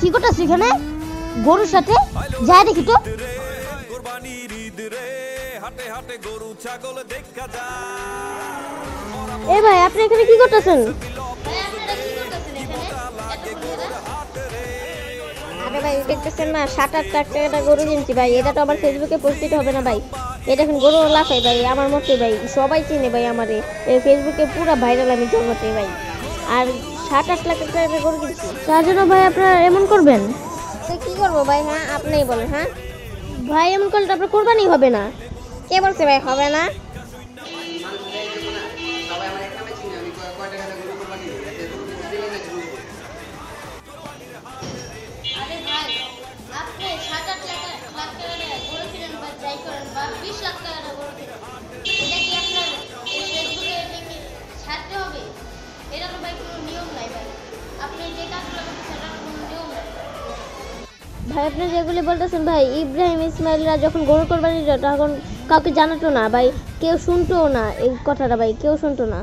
কি করতেছ এখানে গরুর সাথে? যাই দেখি তো। এ ভাই আপনি এখানে কি করতেছেন? আরে ভাই দেখতেছেন না 7-8 লাখ টাকা গরু কিনছি ভাই, এটা তো আমার ফেসবুকে পোস্ট দিতে হবে না ভাই। এটা এখন গরু লাফাই ভাই আমার মতে ভাই, সবাই চিনে ভাই আমারে, এই ফেসবুকে পুরো ভাইরাল আমি জগতে ভাই। আর 7-8 লাখ টাকা গরু কিনছি, তার জন্য ভাই আপনারা এমন করবেন? তো কি করবো ভাই? হ্যাঁ আপনিই বলেন। হ্যাঁ ভাই এমন করলে তো আপনার কোরবানি হবে না। কে বলছে ভাই হবে না? আরে ভাই, আপনি 7-8 লাখ টাকা গরু কিনেন বা যাই করেন বা 20 লাখ টাকা গরু কিনেন, এটা কি আপনার এই ফেসবুকে লিখে ছাড়তে হবে? এটা তো ভাই কোনো নিয়ম নাই ভাই। আপনি যে কাজগুলো করতে সেটার কোনো নিয়ম নাই। ভাই আপনি যেগুলি বলতেছেন ভাই, ইব্রাহিম ইসমাইলরা যখন গরু কোরবানি দিত তখন কাউকে জানাতো না ভাই, কেউ শুনতো না এই কথাটা ভাই, কেউ শুনতো না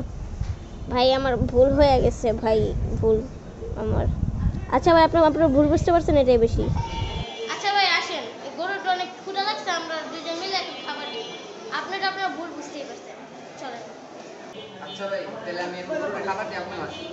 ভাই। আমার ভুল হয়ে গেছে ভাই, ভুল আমার। আচ্ছা ভাই আপনার আপনার ভুল বুঝতে পারছেন, এটাই বেশি। আচ্ছা ভাই আসেন, এই গরুটা অনেক ক্ষুধা লাগছে, আমরা দুজন মিলে একটু খাবার দিই। আপনারা আপনারা ভুল বুঝতেই পারছেন, চলেন। আচ্ছা ভাই, তাহলে আমি এখন দুপুরে খাবার দিয়ে আপনার আসি।